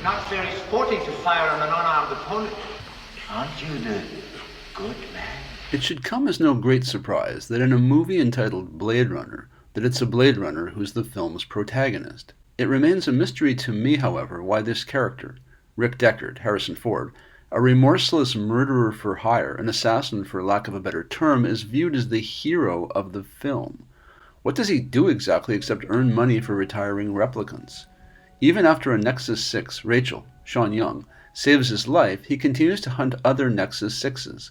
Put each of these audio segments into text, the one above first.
Not very sporting to fire on an unarmed opponent. Aren't you the good man? It should come as no great surprise that in a movie entitled Blade Runner, that it's a Blade Runner who's the film's protagonist. It remains a mystery to me, however, why this character, Rick Deckard, Harrison Ford, a remorseless murderer for hire, an assassin for lack of a better term, is viewed as the hero of the film. What does he do exactly except earn money for retiring replicants? Even after a Nexus 6, Rachel, Sean Young, saves his life, he continues to hunt other Nexus 6s.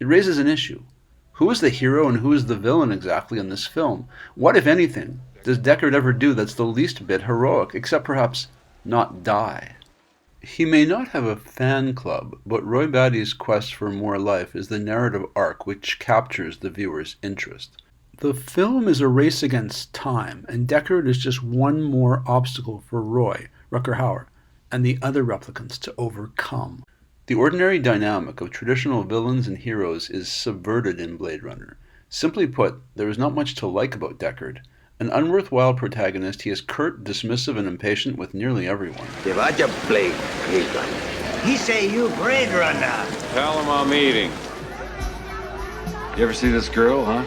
It raises an issue. Who is the hero and who is the villain exactly in this film? What, if anything, does Deckard ever do that's the least bit heroic, except perhaps not die? He may not have a fan club, but Roy Batty's quest for more life is the narrative arc which captures the viewer's interest. The film is a race against time, and Deckard is just one more obstacle for Roy, Rutger Hauer, and the other replicants to overcome. The ordinary dynamic of traditional villains and heroes is subverted in Blade Runner. Simply put, there is not much to like about Deckard. An unworthwhile protagonist, he is curt, dismissive, and impatient with nearly everyone. He say you Blade Runner. Tell him I'm eating. You ever see this girl, huh?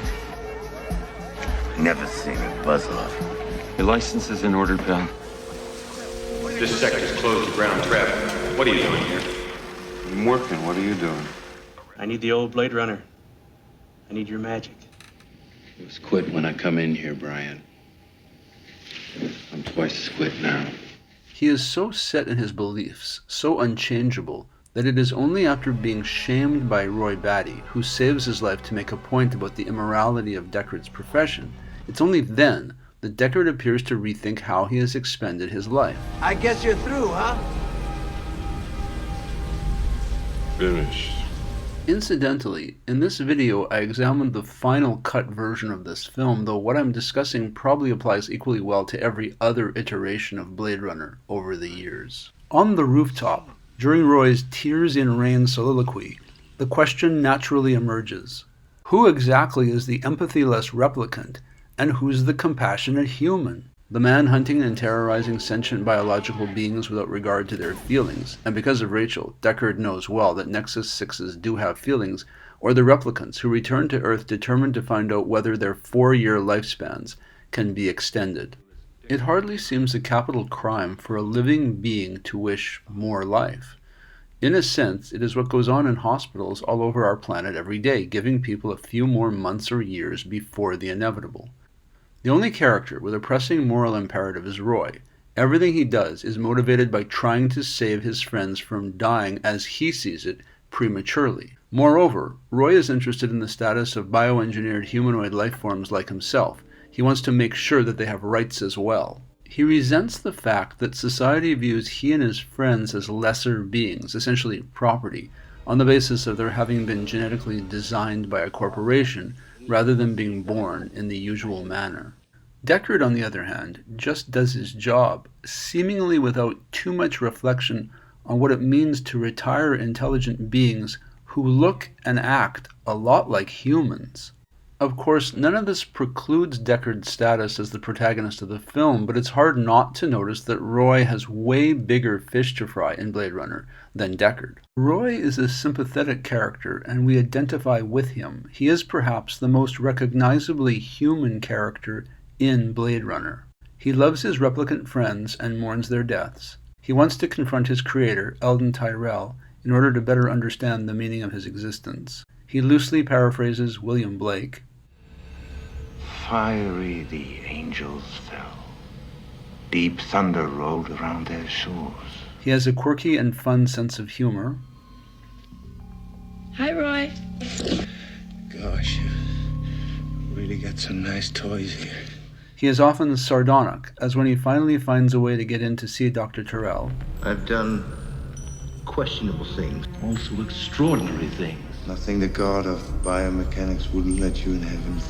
Never seen a buzzler. Your license is in order, pal. This sector's closed to ground traffic. What are you doing here? I'm working. What are you doing? I need the old Blade Runner. I need your magic. It was quit when I come in here, Brian. I'm twice as quit now. He is so set in his beliefs, so unchangeable, that it is only after being shamed by Roy Batty, who saves his life to make a point about the immorality of Deckard's profession, it's only then that Deckard appears to rethink how he has expended his life. I guess you're through, huh? Finished. Incidentally, in this video I examined the final cut version of this film, though what I'm discussing probably applies equally well to every other iteration of Blade Runner over the years. On the rooftop, during Roy's Tears in Rain soliloquy, the question naturally emerges. Who exactly is the empathyless replicant, and who's the compassionate human? The man hunting and terrorizing sentient biological beings without regard to their feelings, and because of Rachel, Deckard knows well that Nexus 6s do have feelings, or the replicants who return to Earth determined to find out whether their 4-year lifespans can be extended. It hardly seems a capital crime for a living being to wish more life. In a sense, it is what goes on in hospitals all over our planet every day, giving people a few more months or years before the inevitable. The only character with a pressing moral imperative is Roy. Everything he does is motivated by trying to save his friends from dying, as he sees it, prematurely. Moreover, Roy is interested in the status of bioengineered humanoid life forms like himself. He wants to make sure that they have rights as well. He resents the fact that society views he and his friends as lesser beings, essentially property, on the basis of their having been genetically designed by a corporation, rather than being born in the usual manner. Deckard, on the other hand, just does his job, seemingly without too much reflection on what it means to retire intelligent beings who look and act a lot like humans. Of course, none of this precludes Deckard's status as the protagonist of the film, but it's hard not to notice that Roy has way bigger fish to fry in Blade Runner than Deckard. Roy is a sympathetic character, and we identify with him. He is perhaps the most recognizably human character in Blade Runner. He loves his replicant friends and mourns their deaths. He wants to confront his creator, Eldon Tyrell, in order to better understand the meaning of his existence. He loosely paraphrases William Blake. Fiery the angels fell. Deep thunder rolled around their shores. He has a quirky and fun sense of humor. Hi, Roy. Gosh, you really got some nice toys here. He is often sardonic, as when he finally finds a way to get in to see Dr. Tyrell. I've done questionable things. Also extraordinary things. Nothing the god of biomechanics wouldn't let you in heaven.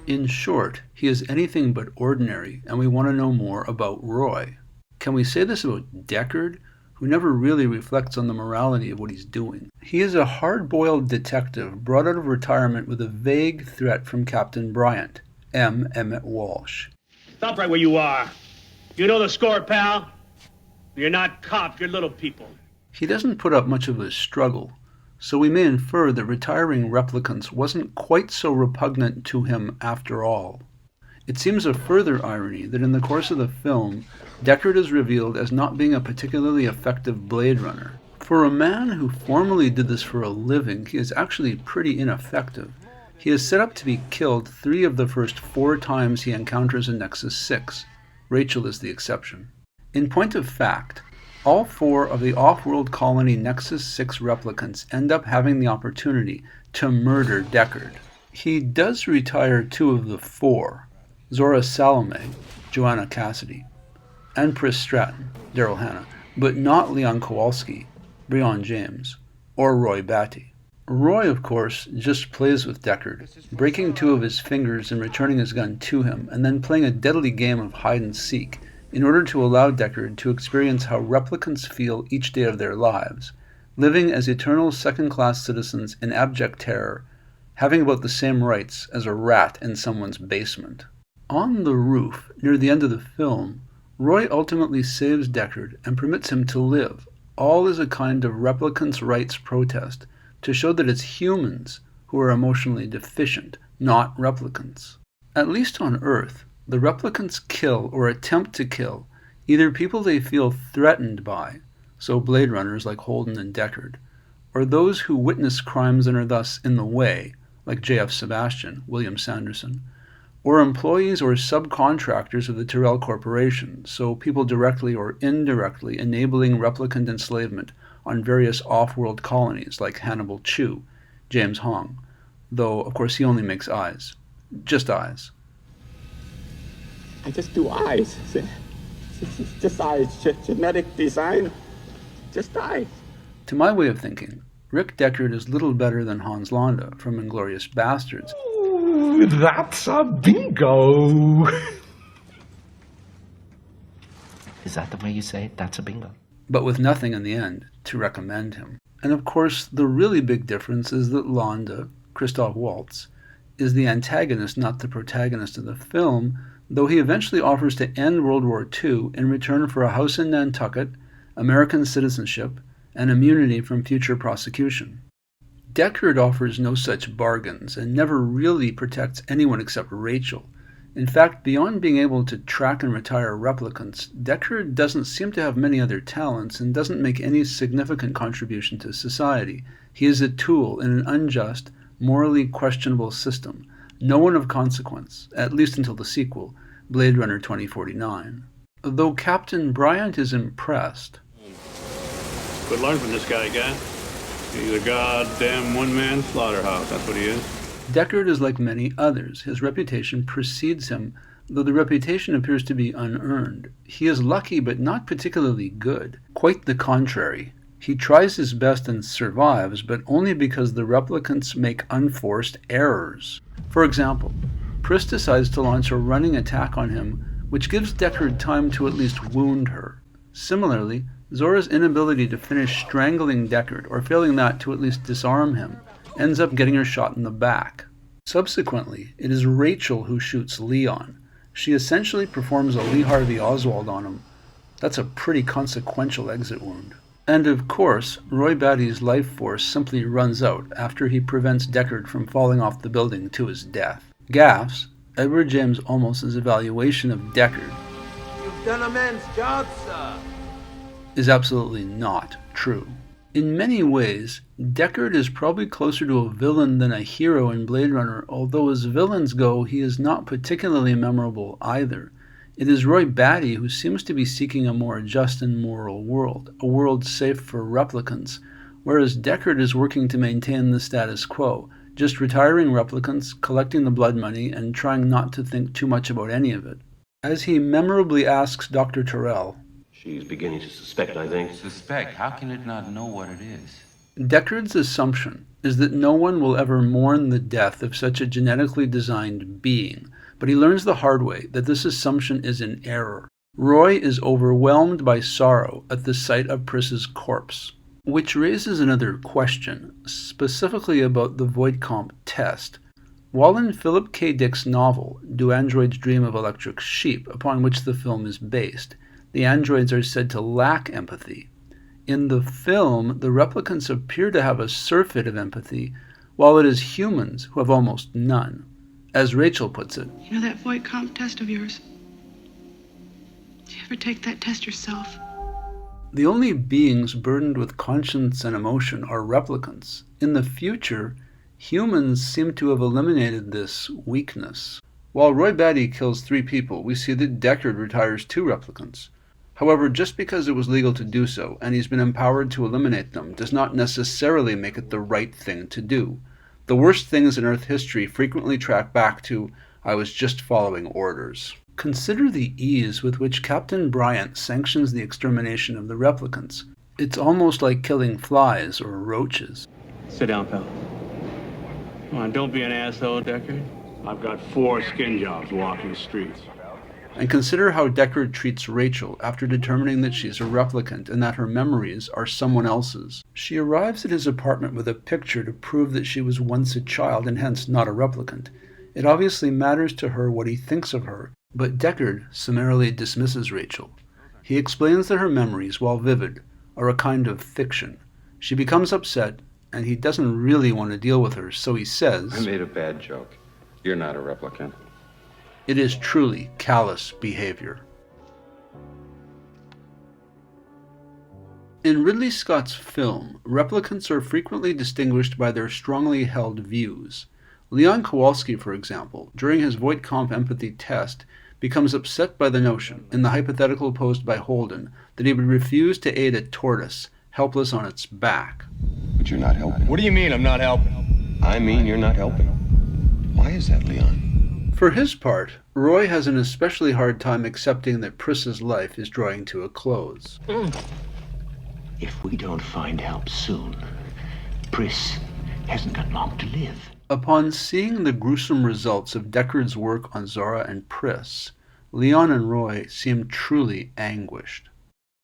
In short, he is anything but ordinary, and we want to know more about Roy. Can we say this about Deckard, who never really reflects on the morality of what he's doing? He is a hard-boiled detective brought out of retirement with a vague threat from Captain Bryant, M. Emmett Walsh. Stop right where you are. You know the score, pal? You're not cops, you're little people. He doesn't put up much of a struggle, so we may infer that retiring replicants wasn't quite so repugnant to him after all. It seems a further irony that in the course of the film, Deckard is revealed as not being a particularly effective Blade Runner. For a man who formerly did this for a living, he is actually pretty ineffective. He is set up to be killed 3 of the first 4 times he encounters a Nexus 6. Rachel is the exception. In point of fact, all 4 of the off-world colony Nexus 6 replicants end up having the opportunity to murder Deckard. He does retire 2 of the 4, Zora Salome, Joanna Cassidy, and Pris Stratton, Daryl Hannah, but not Leon Kowalski, Breon James, or Roy Batty. Roy, of course, just plays with Deckard, breaking 2 of his fingers and returning his gun to him, and then playing a deadly game of hide-and-seek, in order to allow Deckard to experience how replicants feel each day of their lives, living as eternal second-class citizens in abject terror, having about the same rights as a rat in someone's basement. On the roof, near the end of the film, Roy ultimately saves Deckard and permits him to live, all as a kind of replicants' rights protest, to show that it's humans who are emotionally deficient, not replicants. At least on Earth, the replicants kill or attempt to kill either people they feel threatened by, so Blade Runners like Holden and Deckard, or those who witness crimes and are thus in the way, like J.F. Sebastian, William Sanderson, or employees or subcontractors of the Tyrell Corporation, so people directly or indirectly enabling replicant enslavement on various off-world colonies like Hannibal Chew, James Hong, though of course he only makes eyes. Just eyes. I just do eyes. Just eyes. Genetic design. Just eyes. To my way of thinking, Rick Deckard is little better than Hans Landa from Inglourious Bastards. Ooh, that's a bingo! Is that the way you say it? That's a bingo. But with nothing in the end to recommend him. And of course, the really big difference is that Landa, Christoph Waltz, is the antagonist, not the protagonist of the film, though he eventually offers to end World War II in return for a house in Nantucket, American citizenship, and immunity from future prosecution. Deckard offers no such bargains and never really protects anyone except Rachel. In fact, beyond being able to track and retire replicants, Deckard doesn't seem to have many other talents and doesn't make any significant contribution to society. He is a tool in an unjust, morally questionable system, no one of consequence, at least until the sequel, Blade Runner 2049. Though Captain Bryant is impressed. Good learn from this guy. He's a goddamn one-man slaughterhouse, that's what he is. Deckard is like many others. His reputation precedes him, though the reputation appears to be unearned. He is lucky but not particularly good. Quite the contrary. He tries his best and survives, but only because the replicants make unforced errors. For example, Pris decides to launch a running attack on him, which gives Deckard time to at least wound her. Similarly, Zora's inability to finish strangling Deckard, or failing that to at least disarm him, ends up getting her shot in the back. Subsequently, it is Rachel who shoots Leon. She essentially performs a Lee Harvey Oswald on him. That's a pretty consequential exit wound. And of course, Roy Batty's life force simply runs out after he prevents Deckard from falling off the building to his death. Gaffs, Edward James Olmos's evaluation of Deckard, You've done a man's job, sir. is absolutely not true. In many ways, Deckard is probably closer to a villain than a hero in Blade Runner, although as villains go, he is not particularly memorable either. It is Roy Batty who seems to be seeking a more just and moral world, a world safe for replicants, whereas Deckard is working to maintain the status quo, just retiring replicants, collecting the blood money, and trying not to think too much about any of it. As he memorably asks Dr. Tyrell, She's beginning to suspect, I think. Suspect? How can it not know what it is? Deckard's assumption is that no one will ever mourn the death of such a genetically designed being, but he learns the hard way that this assumption is in error. Roy is overwhelmed by sorrow at the sight of Pris's corpse, which raises another question, specifically about the Voight-Kampff Test. While in Philip K. Dick's novel, Do Androids Dream of Electric Sheep, upon which the film is based, The androids are said to lack empathy. In the film, the replicants appear to have a surfeit of empathy, while it is humans who have almost none. As Rachel puts it, You know that Voight-Kampff Test of yours? Did you ever take that test yourself? the only beings burdened with conscience and emotion are replicants. In the future, humans seem to have eliminated this weakness. While Roy Batty kills 3 people, we see that Deckard retires 2 replicants. However, just because it was legal to do so, and he's been empowered to eliminate them, does not necessarily make it the right thing to do. The worst things in Earth history frequently track back to, I was just following orders. Consider the ease with which Captain Bryant sanctions the extermination of the replicants. It's almost like killing flies or roaches. Sit down, pal. Come on, don't be an asshole, Deckard. I've got 4 skin jobs walking the streets. And consider how Deckard treats Rachel after determining that she's a replicant and that her memories are someone else's. She arrives at his apartment with a picture to prove that she was once a child and hence not a replicant. It obviously matters to her what he thinks of her, but Deckard summarily dismisses Rachel. He explains that her memories, while vivid, are a kind of fiction. She becomes upset, and he doesn't really want to deal with her, so he says, I made a bad joke. You're not a replicant. It is truly callous behavior. In Ridley Scott's film, replicants are frequently distinguished by their strongly held views. Leon Kowalski, for example, during his Voight-Kampff empathy test, becomes upset by the notion, in the hypothetical posed by Holden, that he would refuse to aid a tortoise, helpless on its back. But you're not helping. What do you mean I'm not helping? I mean you're not helping. Why is that, Leon? For his part, Roy has an especially hard time accepting that Pris's life is drawing to a close. If we don't find help soon, Pris hasn't got long to live. Upon seeing the gruesome results of Deckard's work on Zora and Pris, Leon and Roy seem truly anguished.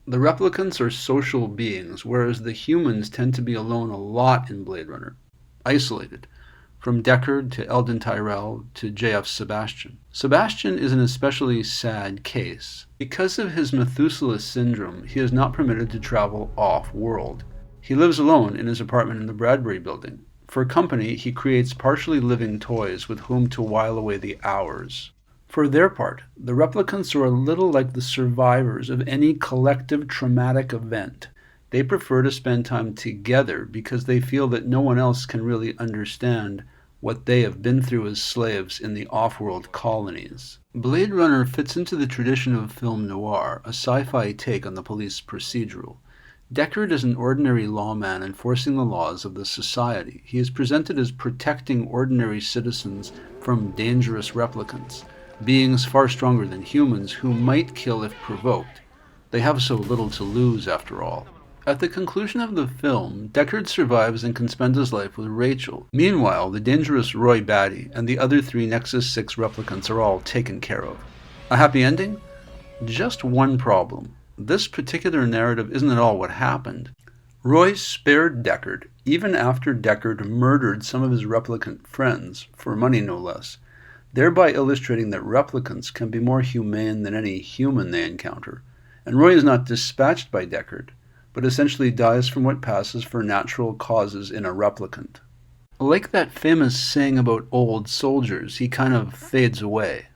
The replicants are social beings, whereas the humans tend to be alone a lot in Blade Runner, isolated, from Deckard to Eldon Tyrell to J.F. Sebastian. Sebastian is an especially sad case. Because of his Methuselah syndrome, he is not permitted to travel off-world. He lives alone in his apartment in the Bradbury building. For company, he creates partially living toys with whom to while away the hours. For their part, the replicants are a little like the survivors of any collective traumatic event. They prefer to spend time together because they feel that no one else can really understand what they have been through as slaves in the off-world colonies. Blade Runner fits into the tradition of film noir, a sci-fi take on the police procedural. Deckard is an ordinary lawman enforcing the laws of the society. He is presented as protecting ordinary citizens from dangerous replicants, beings far stronger than humans who might kill if provoked. They have so little to lose, after all. At the conclusion of the film, Deckard survives and can spend his life with Rachel. Meanwhile, the dangerous Roy Batty and the other 3 Nexus 6 replicants are all taken care of. A happy ending? Just one problem. This particular narrative isn't at all what happened. Roy spared Deckard, even after Deckard murdered some of his replicant friends, for money no less, thereby illustrating that replicants can be more humane than any human they encounter. And Roy is not dispatched by Deckard, but essentially dies from what passes for natural causes in a replicant. Like that famous saying about old soldiers, he kind of fades away.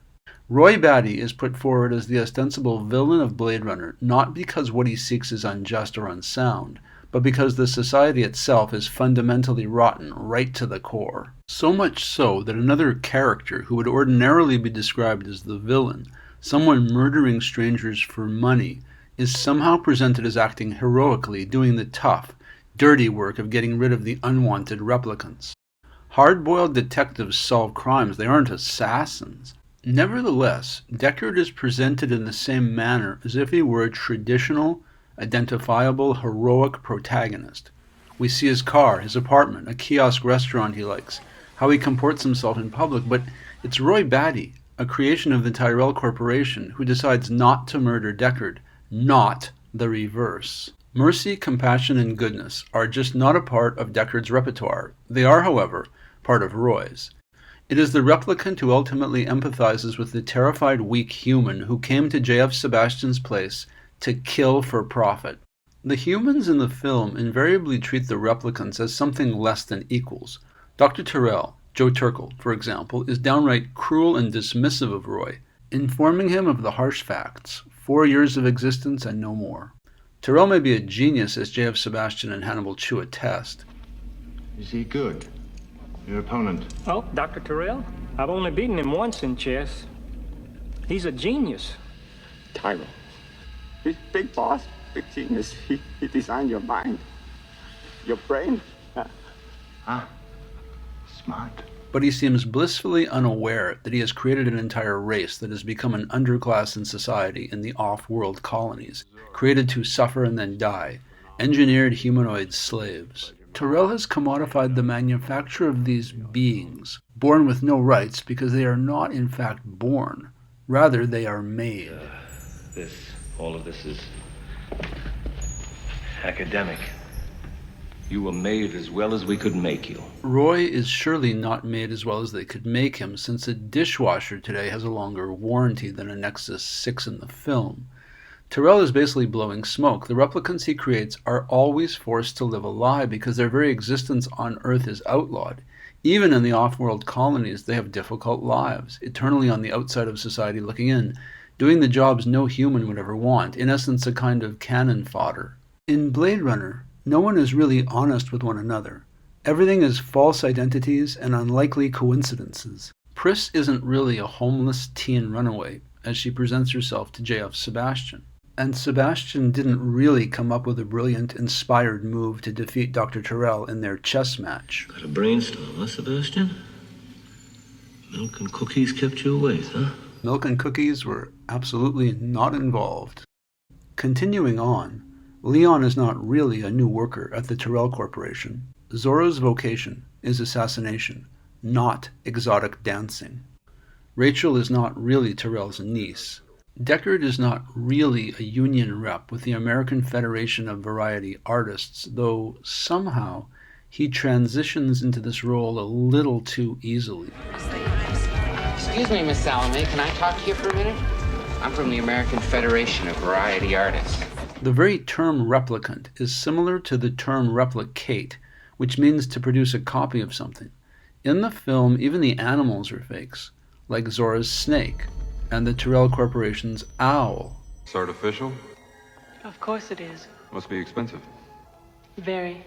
Roy Batty is put forward as the ostensible villain of Blade Runner, not because what he seeks is unjust or unsound, but because the society itself is fundamentally rotten right to the core. So much so that another character who would ordinarily be described as the villain, someone murdering strangers for money, is somehow presented as acting heroically, doing the tough, dirty work of getting rid of the unwanted replicants. Hard-boiled detectives solve crimes, they aren't assassins. Nevertheless, Deckard is presented in the same manner as if he were a traditional, identifiable, heroic protagonist. We see his car, his apartment, a kiosk restaurant he likes, how he comports himself in public, but it's Roy Batty, a creation of the Tyrell Corporation, who decides not to murder Deckard, not the reverse. Mercy, compassion, and goodness are just not a part of Deckard's repertoire. They are, however, part of Roy's. It is the replicant who ultimately empathizes with the terrified, weak human who came to J.F. Sebastian's place to kill for profit. The humans in the film invariably treat the replicants as something less than equals. Dr. Tyrell, Joe Turkel, for example, is downright cruel and dismissive of Roy, informing him of the harsh facts, 4 years of existence and no more. Tyrell may be a genius as J.F. Sebastian and Hannibal chew a test. Is he good? Your opponent? Oh, Dr. Tyrell? I've only beaten him once in chess. He's a genius. Tyro. He's big boss, big genius. He designed your mind. Your brain. Smart. But he seems blissfully unaware that he has created an entire race that has become an underclass in society in the off-world colonies, created to suffer and then die, engineered humanoid slaves. Tyrell has commodified the manufacture of these beings, born with no rights because they are not in fact born. Rather, they are made. All of this is academic. You were made as well as we could make you. Roy is surely not made as well as they could make him, since a dishwasher today has a longer warranty than a Nexus 6 in the film. Tyrell is basically blowing smoke. The replicants he creates are always forced to live a lie because their very existence on Earth is outlawed. Even in the off-world colonies, they have difficult lives, eternally on the outside of society looking in, doing the jobs no human would ever want, in essence a kind of cannon fodder. In Blade Runner, no one is really honest with one another. Everything is false identities and unlikely coincidences. Pris isn't really a homeless teen runaway, as she presents herself to J.F. Sebastian. And Sebastian didn't really come up with a brilliant, inspired move to defeat Dr. Tyrell in their chess match. Got a brainstorm, huh, Sebastian? Milk and cookies kept you awake, huh? Milk and cookies were absolutely not involved. Continuing on, Leon is not really a new worker at the Tyrell Corporation. Zorro's vocation is assassination, not exotic dancing. Rachel is not really Tyrell's niece. Deckard is not really a union rep with the American Federation of Variety Artists, though somehow he transitions into this role a little too easily. Excuse me, Miss Salome, can I talk to you for a minute? I'm from the American Federation of Variety Artists. The very term replicant is similar to the term replicate, which means to produce a copy of something. In the film, even the animals are fakes, like Zora's snake and the Tyrell Corporation's owl. It's artificial? Of course it is. Must be expensive. Very.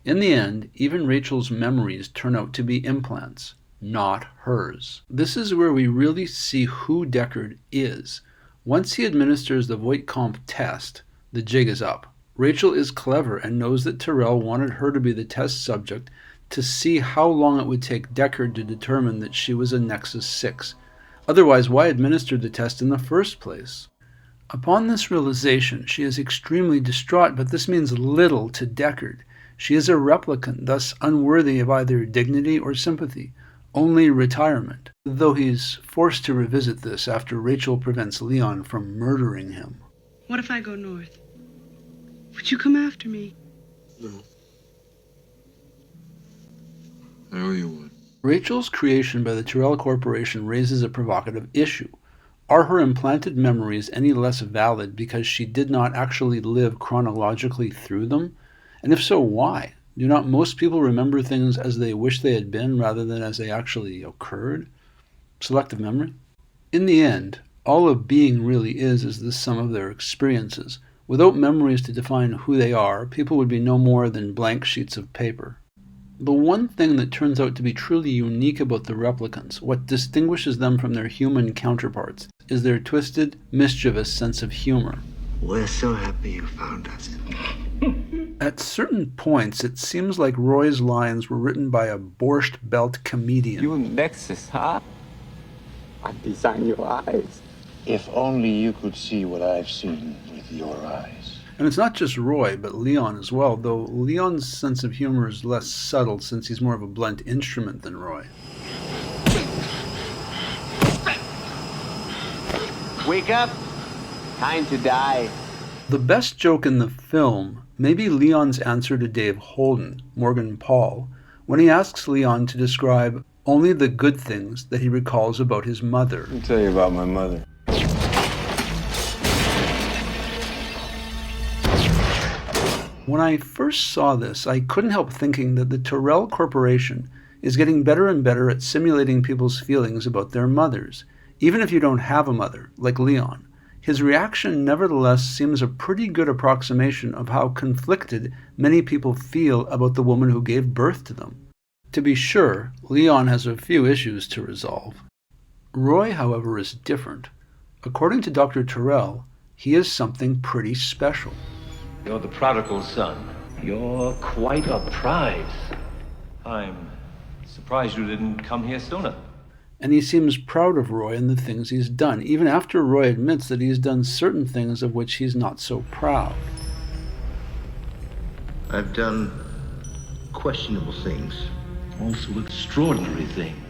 In the end, even Rachel's memories turn out to be implants, not hers. This is where we really see who Deckard is. Once he administers the Voight-Kampff Test, the jig is up. Rachel is clever and knows that Tyrell wanted her to be the test subject to see how long it would take Deckard to determine that she was a Nexus 6. Otherwise, why administer the test in the first place? Upon this realization, she is extremely distraught, but this means little to Deckard. She is a replicant, thus unworthy of either dignity or sympathy, only retirement, though he's forced to revisit this after Rachel prevents Leon from murdering him. What if I go north? Would you come after me? No. I know you would. Rachel's creation by the Tyrell Corporation raises a provocative issue. Are her implanted memories any less valid because she did not actually live chronologically through them? And if so, why? Do not most people remember things as they wish they had been rather than as they actually occurred? Selective memory? In the end, all a being really is the sum of their experiences. Without memories to define who they are, people would be no more than blank sheets of paper. The one thing that turns out to be truly unique about the replicants, what distinguishes them from their human counterparts, is their twisted, mischievous sense of humor. We're so happy you found us. At certain points, it seems like Roy's lines were written by a borscht belt comedian. You Nexus, huh? I designed your eyes. If only you could see what I've seen with your eyes. And it's not just Roy, but Leon as well, though Leon's sense of humor is less subtle since he's more of a blunt instrument than Roy. Wake up! Time to die. The best joke in the film may be Leon's answer to Dave Holden, Morgan Paul, when he asks Leon to describe only the good things that he recalls about his mother. Let me tell you about my mother. When I first saw this, I couldn't help thinking that the Tyrell Corporation is getting better and better at simulating people's feelings about their mothers. Even if you don't have a mother, like Leon, his reaction nevertheless seems a pretty good approximation of how conflicted many people feel about the woman who gave birth to them. To be sure, Leon has a few issues to resolve. Roy, however, is different. According to Dr. Tyrell, he is something pretty special. You're the prodigal son. You're quite a prize. I'm surprised you didn't come here sooner. And he seems proud of Roy and the things he's done, even after Roy admits that he's done certain things of which he's not so proud. I've done questionable things, also extraordinary things.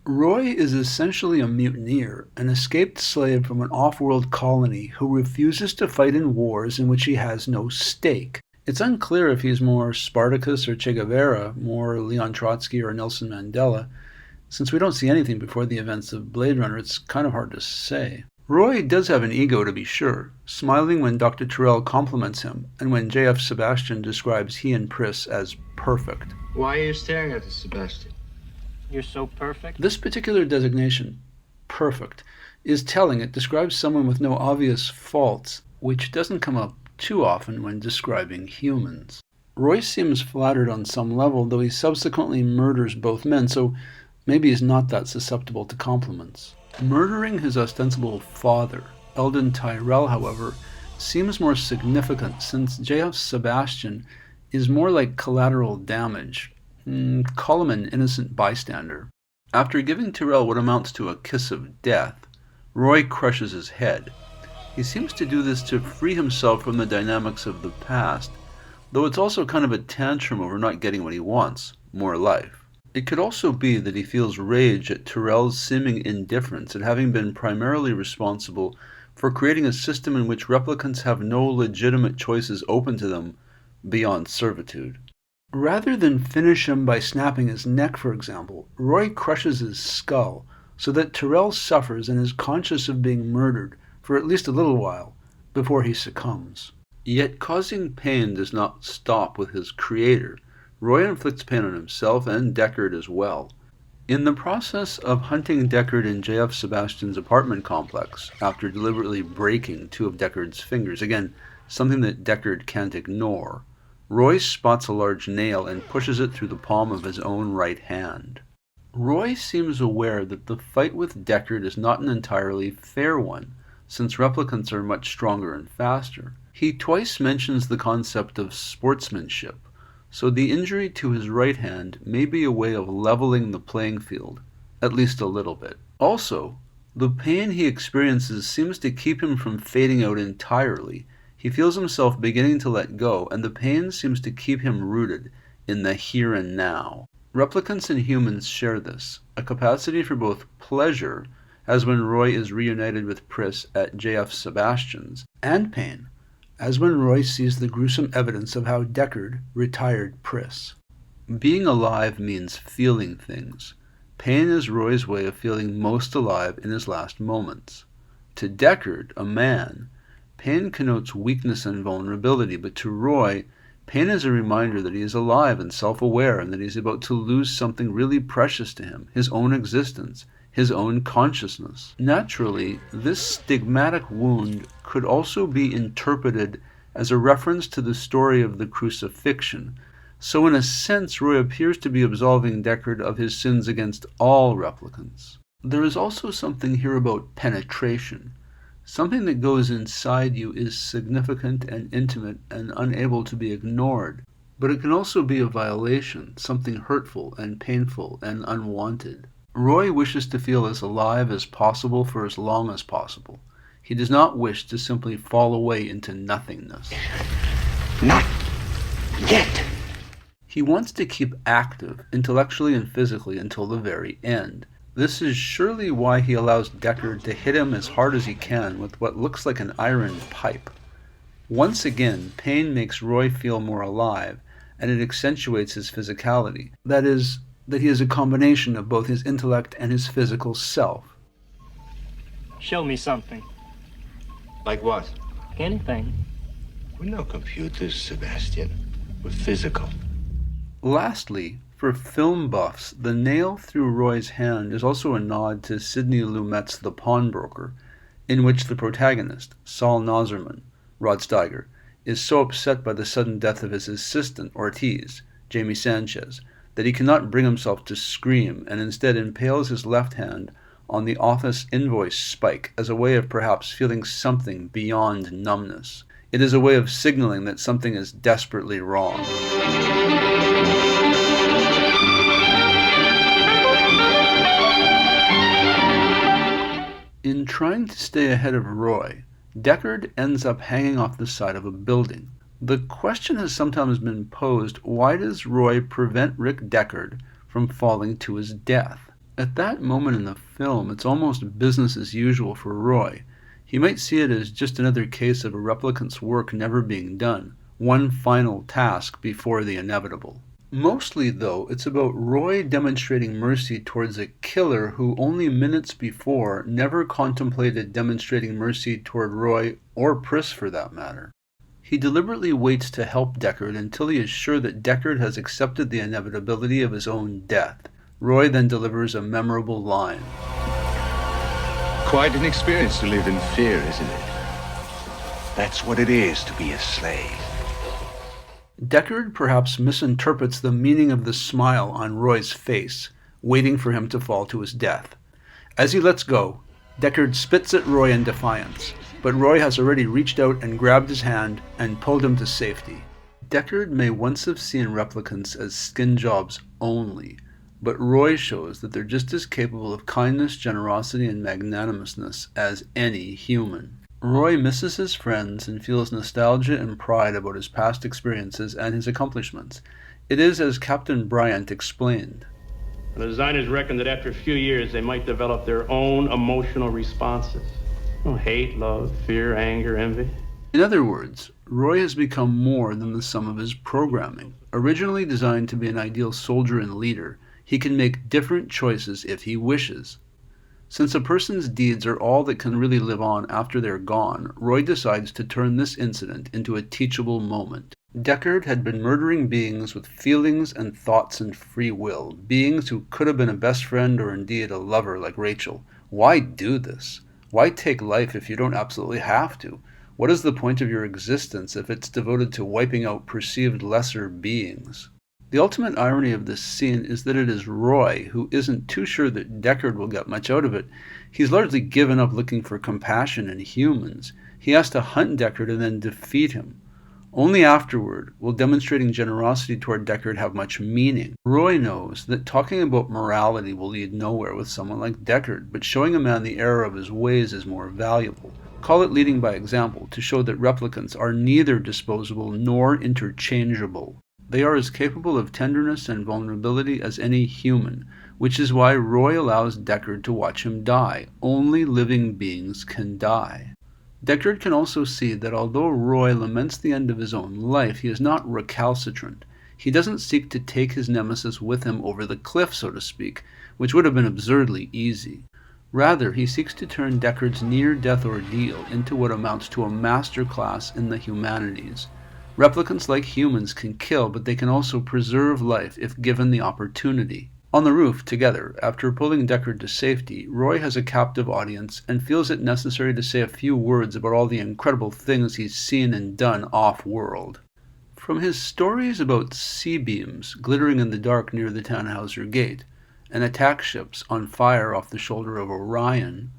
Roy is essentially a mutineer, an escaped slave from an off-world colony who refuses to fight in wars in which he has no stake. It's unclear if he's more Spartacus or Che Guevara, more Leon Trotsky or Nelson Mandela. Since we don't see anything before the events of Blade Runner, it's kind of hard to say. Roy does have an ego, to be sure, smiling when Dr. Tyrell compliments him, and when J.F. Sebastian describes he and Pris as perfect. Why are you staring at us, Sebastian? You're so perfect. This particular designation, perfect, is telling. It describes someone with no obvious faults, which doesn't come up too often when describing humans. Roy seems flattered on some level, though he subsequently murders both men, so maybe he's not that susceptible to compliments. Murdering his ostensible father, Eldon Tyrell, however, seems more significant, since J.F. Sebastian is more like collateral damage. Call him an innocent bystander. After giving Tyrell what amounts to a kiss of death, Roy crushes his head. He seems to do this to free himself from the dynamics of the past, though it's also kind of a tantrum over not getting what he wants, more life. It could also be that he feels rage at Tyrell's seeming indifference at having been primarily responsible for creating a system in which replicants have no legitimate choices open to them beyond servitude. Rather than finish him by snapping his neck, for example, Roy crushes his skull so that Tyrell suffers and is conscious of being murdered for at least a little while before he succumbs. Yet causing pain does not stop with his creator. Roy inflicts pain on himself and Deckard as well. In the process of hunting Deckard in J.F. Sebastian's apartment complex, after deliberately breaking two of Deckard's fingers, again, something that Deckard can't ignore, Roy spots a large nail and pushes it through the palm of his own right hand. Roy seems aware that the fight with Deckard is not an entirely fair one, since replicants are much stronger and faster. He twice mentions the concept of sportsmanship, so the injury to his right hand may be a way of leveling the playing field, at least a little bit. Also, the pain he experiences seems to keep him from fading out entirely. He feels himself beginning to let go, and the pain seems to keep him rooted in the here and now. Replicants and humans share this, a capacity for both pleasure, as when Roy is reunited with Pris at J.F. Sebastian's, and pain, as when Roy sees the gruesome evidence of how Deckard retired Pris. Being alive means feeling things. Pain is Roy's way of feeling most alive in his last moments. To Deckard, a man, pain connotes weakness and vulnerability, but to Roy, pain is a reminder that he is alive and self-aware and that he is about to lose something really precious to him, his own existence, his own consciousness. Naturally, this stigmatic wound could also be interpreted as a reference to the story of the crucifixion, so in a sense Roy appears to be absolving Deckard of his sins against all replicants. There is also something here about penetration. Something that goes inside you is significant and intimate and unable to be ignored, but it can also be a violation, something hurtful and painful and unwanted. Roy wishes to feel as alive as possible for as long as possible. He does not wish to simply fall away into nothingness. Not yet. He wants to keep active, intellectually and physically, until the very end. This is surely why he allows Deckard to hit him as hard as he can with what looks like an iron pipe. Once again, pain makes Roy feel more alive, and it accentuates his physicality. That is, that he is a combination of both his intellect and his physical self. Show me something. Like what? Anything. We're no computers, Sebastian. were physical. Lastly, for film buffs, the nail through Roy's hand is also a nod to Sidney Lumet's The Pawnbroker, in which the protagonist, Saul Nosserman, Rod Steiger, is so upset by the sudden death of his assistant, Ortiz, Jamie Sanchez, that he cannot bring himself to scream and instead impales his left hand on the office invoice spike as a way of perhaps feeling something beyond numbness. It is a way of signaling that something is desperately wrong. In trying to stay ahead of Roy, Deckard ends up hanging off the side of a building. The question has sometimes been posed, why does Roy prevent Rick Deckard from falling to his death? At that moment in the film, it's almost business as usual for Roy. He might see it as just another case of a replicant's work never being done, one final task before the inevitable. Mostly, though, it's about Roy demonstrating mercy towards a killer who only minutes before never contemplated demonstrating mercy toward Roy, or Pris for that matter. He deliberately waits to help Deckard until he is sure that Deckard has accepted the inevitability of his own death. Roy then delivers a memorable line. Quite an experience to live in fear, isn't it? That's what it is to be a slave. Deckard perhaps misinterprets the meaning of the smile on Roy's face, waiting for him to fall to his death. As he lets go, Deckard spits at Roy in defiance, but Roy has already reached out and grabbed his hand and pulled him to safety. Deckard may once have seen replicants as skin jobs only, but Roy shows that they're just as capable of kindness, generosity, and magnanimousness as any human. Roy misses his friends and feels nostalgia and pride about his past experiences and his accomplishments. It is as Captain Bryant explained. The designers reckon that after a few years, they might develop their own emotional responses. Hate, love, fear, anger, envy. In other words, Roy has become more than the sum of his programming. Originally designed to be an ideal soldier and leader, he can make different choices if he wishes. Since a person's deeds are all that can really live on after they're gone, Roy decides to turn this incident into a teachable moment. Deckard had been murdering beings with feelings and thoughts and free will, beings who could have been a best friend or indeed a lover like Rachel. Why do this? Why take life if you don't absolutely have to? What is the point of your existence if it's devoted to wiping out perceived lesser beings? The ultimate irony of this scene is that it is Roy who isn't too sure that Deckard will get much out of it. He's largely given up looking for compassion in humans. He has to hunt Deckard and then defeat him. Only afterward will demonstrating generosity toward Deckard have much meaning. Roy knows that talking about morality will lead nowhere with someone like Deckard, but showing a man the error of his ways is more valuable. Call it leading by example to show that replicants are neither disposable nor interchangeable. They are as capable of tenderness and vulnerability as any human, which is why Roy allows Deckard to watch him die. Only living beings can die. Deckard can also see that although Roy laments the end of his own life, he is not recalcitrant. He doesn't seek to take his nemesis with him over the cliff, so to speak, which would have been absurdly easy. Rather, he seeks to turn Deckard's near-death ordeal into what amounts to a masterclass in the humanities. Replicants like humans can kill, but they can also preserve life if given the opportunity. On the roof, together, after pulling Deckard to safety, Roy has a captive audience and feels it necessary to say a few words about all the incredible things he's seen and done off-world. From his stories about C-beams glittering in the dark near the Tannhauser Gate, and attack ships on fire off the shoulder of Orion,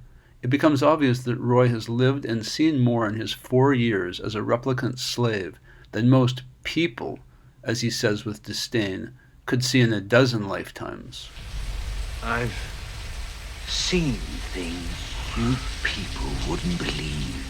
it becomes obvious that Roy has lived and seen more in his 4 years as a replicant slave than most people, as he says with disdain, could see in a dozen lifetimes. I've seen things you people wouldn't believe.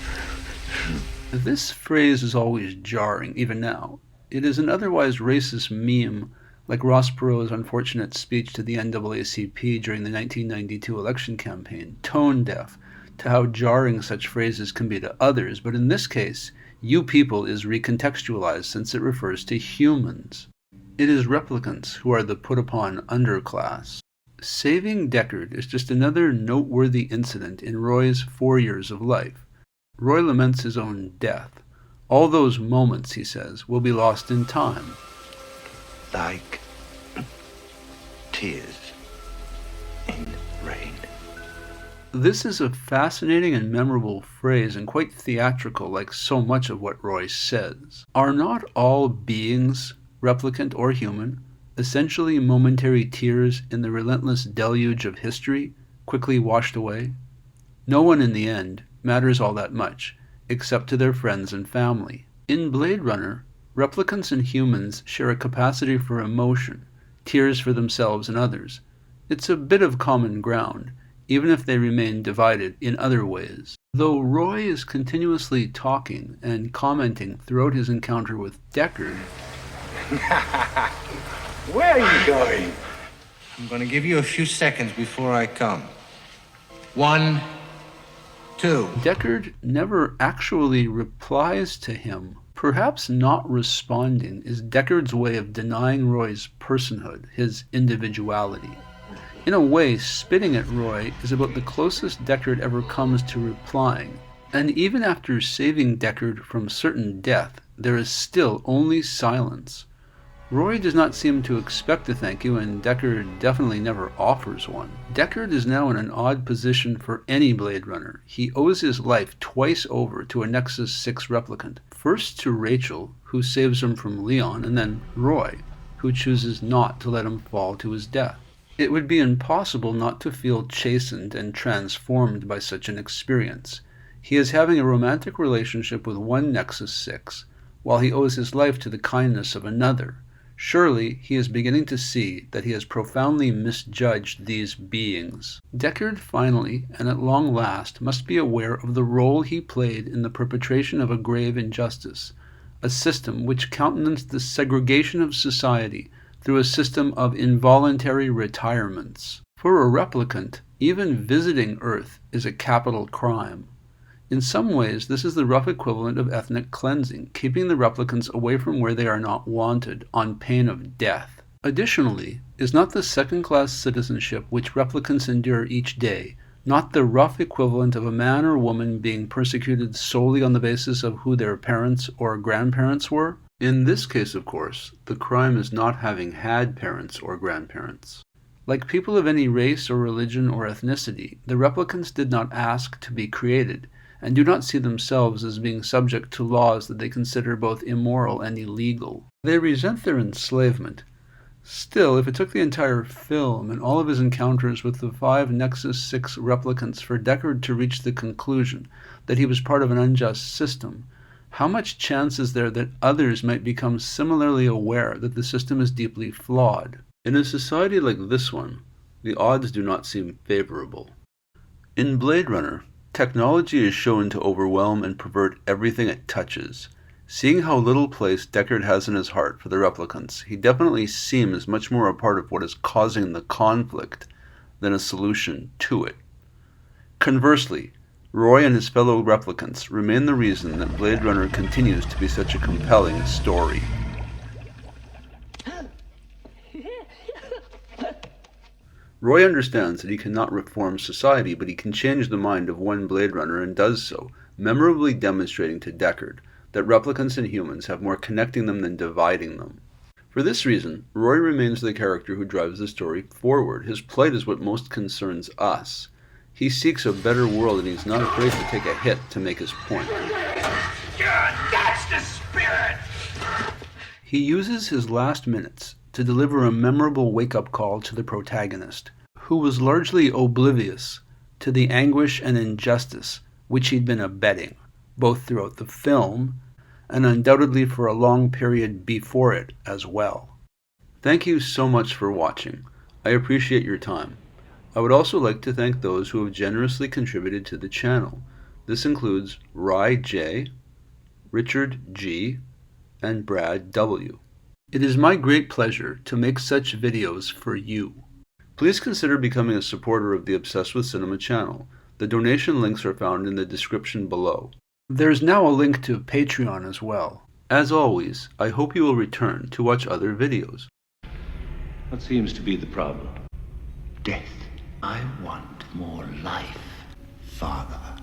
This phrase is always jarring, even now. It is an otherwise racist meme, like Ross Perot's unfortunate speech to the NAACP during the 1992 election campaign, tone deaf to how jarring such phrases can be to others, but in this case, you people is recontextualized since it refers to humans. It is replicants who are the put-upon underclass. Saving Deckard is just another noteworthy incident in Roy's 4 years of life. Roy laments his own death. All those moments, he says, will be lost in time. Like tears in rain. This is a fascinating and memorable phrase, and quite theatrical, like so much of what Roy says. Are not all beings, replicant or human, essentially momentary tears in the relentless deluge of history, quickly washed away? No one in the end matters all that much, except to their friends and family. In Blade Runner, replicants and humans share a capacity for emotion, tears for themselves and others. It's a bit of common ground, even if they remain divided in other ways. Though Roy is continuously talking and commenting throughout his encounter with Deckard. Where are you going? I'm going to give you a few seconds before I come. 1, 2. Deckard never actually replies to him. Perhaps not responding is Deckard's way of denying Roy's personhood, his individuality. In a way, spitting at Roy is about the closest Deckard ever comes to replying. And even after saving Deckard from certain death, there is still only silence. Roy does not seem to expect a thank you, and Deckard definitely never offers one. Deckard is now in an odd position for any Blade Runner. He owes his life twice over to a Nexus 6 replicant. First to Rachel, who saves him from Leon, and then Roy, who chooses not to let him fall to his death. It would be impossible not to feel chastened and transformed by such an experience. He is having a romantic relationship with one Nexus 6, while he owes his life to the kindness of another. Surely he is beginning to see that he has profoundly misjudged these beings. Deckard finally, and at long last, must be aware of the role he played in the perpetration of a grave injustice, a system which countenanced the segregation of society through a system of involuntary retirements. For a replicant, even visiting Earth is a capital crime. In some ways, this is the rough equivalent of ethnic cleansing, keeping the replicants away from where they are not wanted, on pain of death. Additionally, is not the second-class citizenship which replicants endure each day not the rough equivalent of a man or woman being persecuted solely on the basis of who their parents or grandparents were? In this case, of course, the crime is not having had parents or grandparents. Like people of any race or religion or ethnicity, the replicants did not ask to be created, and do not see themselves as being subject to laws that they consider both immoral and illegal. They resent their enslavement. Still, if it took the entire film and all of his encounters with the 5 Nexus 6 replicants for Deckard to reach the conclusion that he was part of an unjust system, how much chance is there that others might become similarly aware that the system is deeply flawed? In a society like this one, the odds do not seem favorable. In Blade Runner, technology is shown to overwhelm and pervert everything it touches. Seeing how little place Deckard has in his heart for the replicants, he definitely seems much more a part of what is causing the conflict than a solution to it. Conversely, Roy and his fellow replicants remain the reason that Blade Runner continues to be such a compelling story. Roy understands that he cannot reform society, but he can change the mind of one Blade Runner and does so, memorably demonstrating to Deckard that replicants and humans have more connecting them than dividing them. For this reason, Roy remains the character who drives the story forward. His plight is what most concerns us. He seeks a better world, and he's not afraid to take a hit to make his point. That's the spirit! He uses his last minutes to deliver a memorable wake-up call to the protagonist, who was largely oblivious to the anguish and injustice which he'd been abetting, both throughout the film and undoubtedly for a long period before it as well. Thank you so much for watching. I appreciate your time. I would also like to thank those who have generously contributed to the channel. This includes Rye J, Richard G, and Brad W. It is my great pleasure to make such videos for you. Please consider becoming a supporter of the Obsessed with Cinema channel. The donation links are found in the description below. There's now a link to Patreon as well. As always, I hope you will return to watch other videos. What seems to be the problem? Death. I want more life, Father.